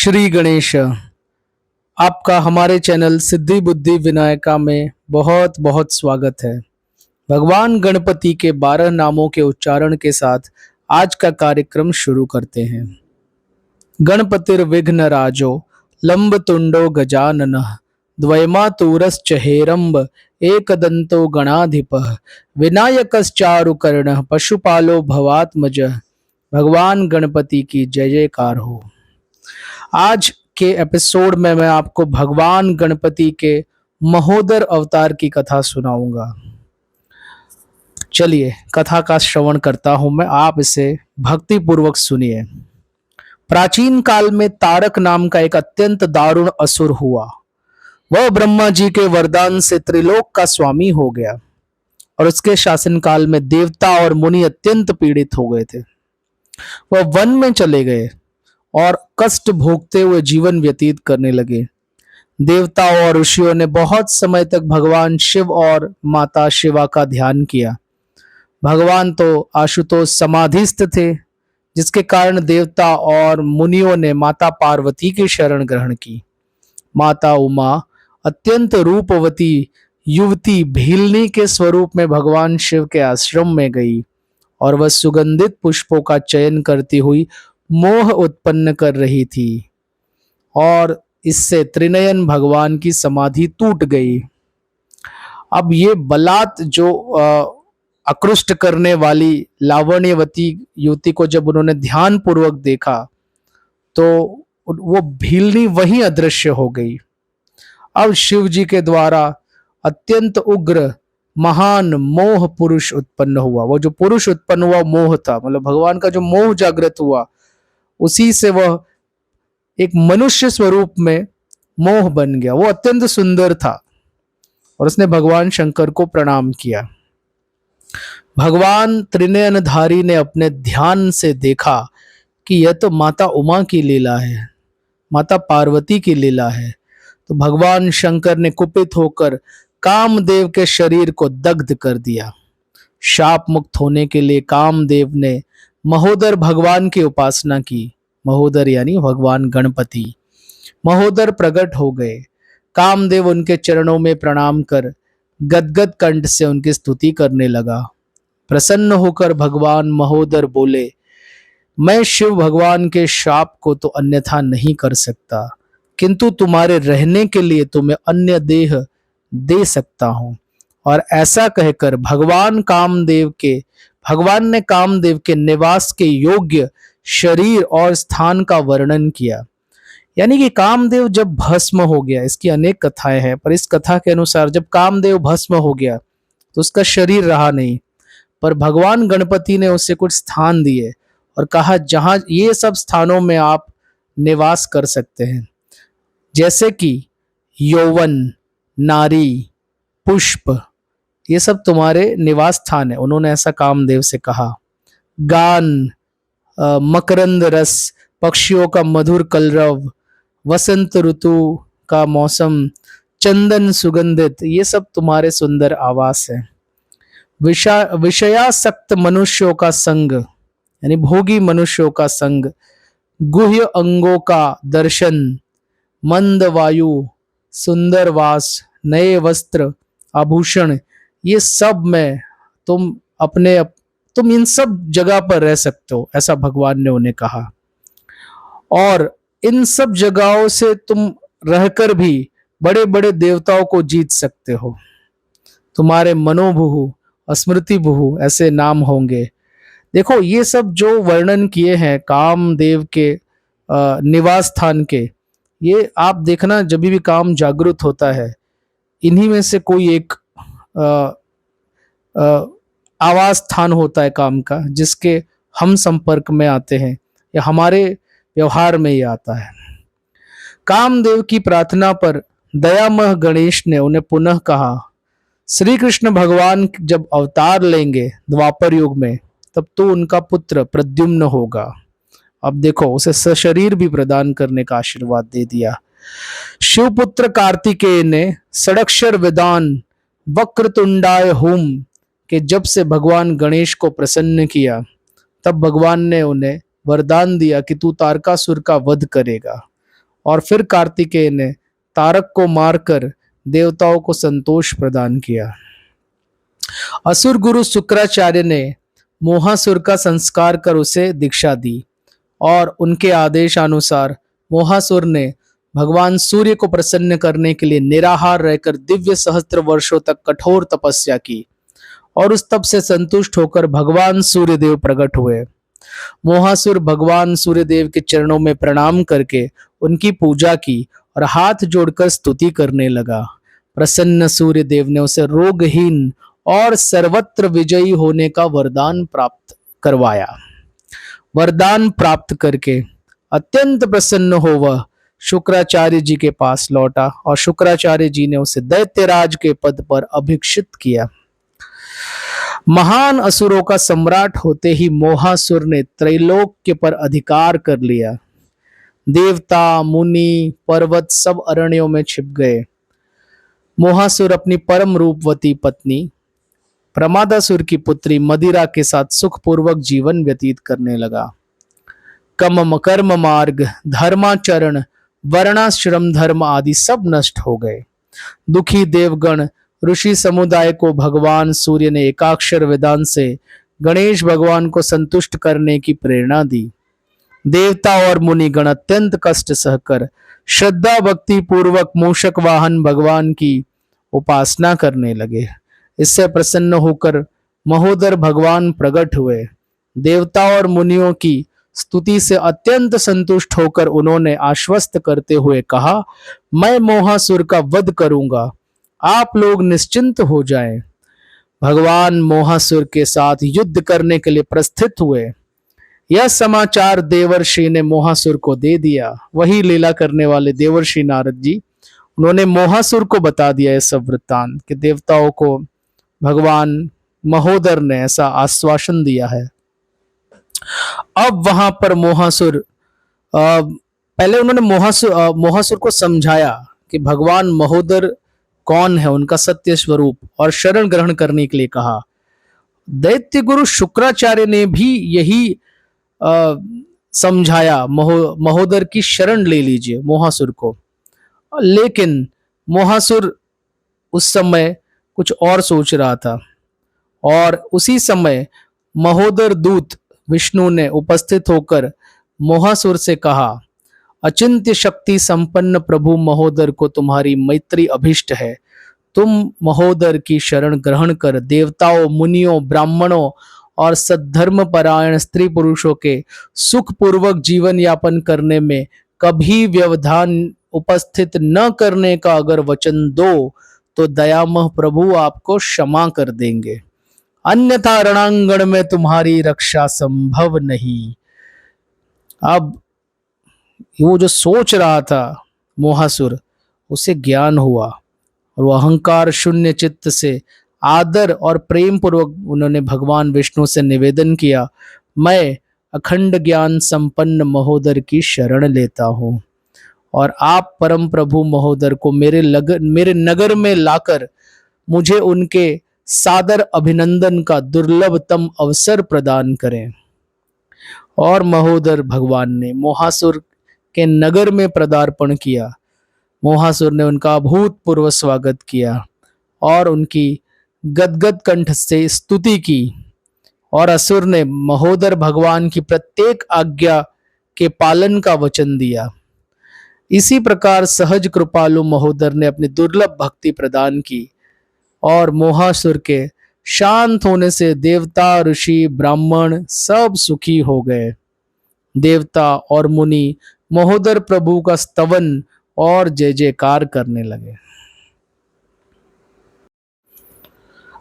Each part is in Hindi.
श्री गणेश। आपका हमारे चैनल सिद्धि बुद्धि विनायका में बहुत बहुत स्वागत है। भगवान गणपति के 12 नामों के उच्चारण के साथ आज का कार्यक्रम शुरू करते हैं। गणपतिर्विघ्न राजो लंबतुंडो गजाननः द्वयमातुरश्च हेरंब एकदंतो गणाधिपः विनायकश्चारुकर्णः पशुपालो भवात्मजः। भगवान गणपति की जय जयकार हो। आज के एपिसोड में मैं आपको भगवान गणपति के महोदर अवतार की कथा सुनाऊंगा। चलिए कथा का श्रवण करता हूं मैं, आप इसे भक्ति पूर्वक सुनिए। प्राचीन काल में तारक नाम का एक अत्यंत दारुण असुर हुआ। वह ब्रह्मा जी के वरदान से त्रिलोक का स्वामी हो गया और उसके शासनकाल में देवता और मुनि अत्यंत पीड़ित हो गए थे। वह वन में चले गए और कष्ट भोगते हुए जीवन व्यतीत करने लगे। देवताओं और ऋषियों ने बहुत समय तक भगवान शिव और माता शिवा का ध्यान किया। भगवान तो आशुतोष समाधिस्थ थे, जिसके कारण देवता और मुनियों ने माता पार्वती की शरण ग्रहण की। माता उमा अत्यंत रूपवती युवती भीलनी के स्वरूप में भगवान शिव के आश्रम में गई और वह सुगंधित पुष्पों का चयन करती हुई मोह उत्पन्न कर रही थी और इससे त्रिनयन भगवान की समाधि टूट गई। अब ये बलात् जो आकृष्ट करने वाली लावण्यवती युवती को जब उन्होंने ध्यान पूर्वक देखा तो वो भीलनी वहीं अदृश्य हो गई। अब शिव जी के द्वारा अत्यंत उग्र महान मोह पुरुष उत्पन्न हुआ। वो जो पुरुष उत्पन्न हुआ मोह था, मतलब भगवान का जो मोह जागृत हुआ, उसी से वह एक मनुष्य स्वरूप में मोह बन गया। वो अत्यंत सुंदर था और उसने भगवान शंकर को प्रणाम किया। भगवान त्रिनयनधारी ने अपने ध्यान से देखा कि यह तो माता उमा की लीला है, माता पार्वती की लीला है। तो भगवान शंकर ने कुपित होकर कामदेव के शरीर को दग्ध कर दिया। शाप मुक्त होने के लिए कामदेव ने महोदर भगवान की उपासना की। महोदर यानी भगवान गणपति। महोदर प्रकट हो गए। कामदेव उनके चरणों में प्रणाम कर गदगद कंठ से उनकी स्तुति करने लगा। प्रसन्न होकर भगवान महोदर बोले, मैं शिव भगवान के शाप को तो अन्यथा नहीं कर सकता, किंतु तुम्हारे रहने के लिए तुम्हें अन्य देह दे सकता हूं। और ऐसा कहकर भगवान ने कामदेव के निवास के योग्य शरीर और स्थान का वर्णन किया। यानी कि कामदेव जब भस्म हो गया, इसकी अनेक कथाएं हैं, पर इस कथा के अनुसार जब कामदेव भस्म हो गया तो उसका शरीर रहा नहीं, पर भगवान गणपति ने उसे कुछ स्थान दिए और कहा जहां ये सब स्थानों में आप निवास कर सकते हैं, जैसे कि यौवन, नारी, पुष्प, ये सब तुम्हारे निवास स्थान है। उन्होंने ऐसा कामदेव से कहा। गान, मकरंद रस, पक्षियों का मधुर कलरव, वसंत ऋतु का मौसम, चंदन सुगंधित, ये सब तुम्हारे सुंदर आवास है। विषयासक्त मनुष्यों का संग, यानी भोगी मनुष्यों का संग, गुह्य अंगों का दर्शन, मंद वायु, सुंदर वास, नए वस्त्र, आभूषण, ये सब में तुम इन सब जगह पर रह सकते हो, ऐसा भगवान ने उन्हें कहा। और इन सब जगहों से तुम रहकर भी बड़े बड़े देवताओं को जीत सकते हो। तुम्हारे मनोभुहु, स्मृति भुहु ऐसे नाम होंगे। देखो ये सब जो वर्णन किए हैं कामदेव के निवास स्थान के, ये आप देखना जब भी काम जागृत होता है, इन्हीं में से कोई एक आवास स्थान होता है काम का, जिसके हम संपर्क में आते हैं या हमारे व्यवहार में ही आता है। कामदेव की प्रार्थना पर दयामय गणेश ने उन्हें पुनः कहा, श्री कृष्ण भगवान जब अवतार लेंगे द्वापर युग में, तब तो उनका पुत्र प्रद्युम्न होगा। अब देखो उसे सशरीर भी प्रदान करने का आशीर्वाद दे दिया। शिवपुत्र कार्तिकेय ने षडक्षर विदान वक्रतुंडाय होम के जब से भगवान गणेश को प्रसन्न किया, तब भगवान ने उन्हें वरदान दिया कि तू तारकासुर का वध करेगा। और फिर कार्तिकेय ने तारक को मारकर देवताओं को संतोष प्रदान किया। असुर गुरु शुक्राचार्य ने मोहासुर का संस्कार कर उसे दीक्षा दी और उनके आदेशानुसार मोहासुर ने भगवान सूर्य को प्रसन्न करने के लिए निराहार रहकर दिव्य सहस्त्र वर्षों तक कठोर तपस्या की और उस तप से संतुष्ट होकर भगवान सूर्यदेव प्रकट हुए। मोहासुर भगवान सूर्यदेव के चरणों में प्रणाम करके उनकी पूजा की और हाथ जोड़कर स्तुति करने लगा। प्रसन्न सूर्यदेव ने उसे रोगहीन और सर्वत्र विजयी होने का वरदान प्राप्त करवाया। वरदान प्राप्त करके अत्यंत प्रसन्न हो वह शुक्राचार्य जी के पास लौटा और शुक्राचार्य जी ने उसे दैत्यराज के पद पर अभिषिक्त किया। महान असुरों का सम्राट होते ही मोहासुर ने त्रैलोक्य पर अधिकार कर लिया। देवता, मुनि, पर्वत सब अरण्यों में छिप गए। मोहासुर अपनी परम रूपवती पत्नी प्रमादासुर की पुत्री मदिरा के साथ सुखपूर्वक जीवन व्यतीत करने लगा। कर्म मार्ग, धर्माचरण, वर्णाश्रम धर्म आदि सब नष्ट हो गए। दुखी देवगण ऋषि समुदाय को भगवान सूर्य ने एकाक्षर वेदांत से गणेश भगवान को संतुष्ट करने की प्रेरणा दी। देवता और मुनिगण अत्यंत कष्ट सहकर श्रद्धा भक्ति पूर्वक मूषक वाहन भगवान की उपासना करने लगे। इससे प्रसन्न होकर महोदर भगवान प्रकट हुए। देवता और मुनियों की स्तुति से अत्यंत संतुष्ट होकर उन्होंने आश्वस्त करते हुए कहा, मैं मोहासुर का वध करूंगा, आप लोग निश्चिंत हो जाएं। भगवान मोहासुर के साथ युद्ध करने के लिए प्रस्थित हुए। यह समाचार देवर्षि ने मोहासुर को दे दिया। वही लीला करने वाले देवर्षि नारद जी, उन्होंने मोहासुर को बता दिया यह सब वृत्तांत कि देवताओं को भगवान महोदर ने ऐसा आश्वासन दिया है। अब वहां पर मोहासुर पहले उन्होंने मोहासुर को समझाया कि भगवान महोदर कौन है, उनका सत्य स्वरूप, और शरण ग्रहण करने के लिए कहा। दैत्य गुरु शुक्राचार्य ने भी यही समझाया, महोदर की शरण ले लीजिए मोहासुर को। लेकिन मोहासुर उस समय कुछ और सोच रहा था और उसी समय महोदर दूत विष्णु ने उपस्थित होकर मोहासुर से कहा, अचिंत्य शक्ति संपन्न प्रभु महोदर को तुम्हारी मैत्री अभिष्ट है। तुम महोदर की शरण ग्रहण कर देवताओं, मुनियों, ब्राह्मणों और सद्धर्म परायण स्त्री पुरुषों के सुखपूर्वक जीवन यापन करने में कभी व्यवधान उपस्थित न करने का अगर वचन दो तो दयामय प्रभु आपको क्षमा कर देंगे, अन्यथा रणांगण में तुम्हारी रक्षा संभव नहीं। अब वो जो सोच रहा था मोहासुर, उसे ज्ञान हुआ और वो अहंकार शून्य चित्त से आदर और प्रेम पूर्वक उन्होंने भगवान विष्णु से निवेदन किया, मैं अखंड ज्ञान संपन्न महोदर की शरण लेता हूँ और आप परम प्रभु महोदर को मेरे नगर में लाकर मुझे उनके सादर अभिनंदन का दुर्लभतम अवसर प्रदान करें। और महोदर भगवान ने मोहासुर के नगर में पदार्पण किया। मोहासुर ने उनका अभूतपूर्व स्वागत किया और उनकी गदगद कंठ से स्तुति की और असुर ने महोदर भगवान की प्रत्येक आज्ञा के पालन का वचन दिया। इसी प्रकार सहज कृपालु महोदर ने अपनी दुर्लभ भक्ति प्रदान की और मोहासुर के शांत होने से देवता, ऋषि, ब्राह्मण सब सुखी हो गए। देवता और मुनि महोदर प्रभु का स्तवन और जय जयकार करने लगे।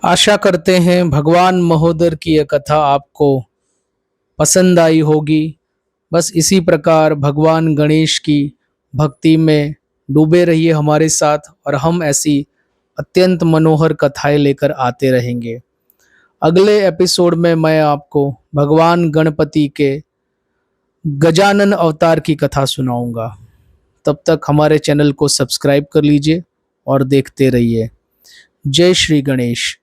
आशा करते हैं भगवान महोदर की यह कथा आपको पसंद आई होगी। बस इसी प्रकार भगवान गणेश की भक्ति में डूबे रहिए हमारे साथ और हम ऐसी अत्यंत मनोहर कथाएं लेकर आते रहेंगे। अगले एपिसोड में मैं आपको भगवान गणपति के गजानन अवतार की कथा सुनाऊंगा। तब तक हमारे चैनल को सब्सक्राइब कर लीजिए और देखते रहिए। जय श्री गणेश।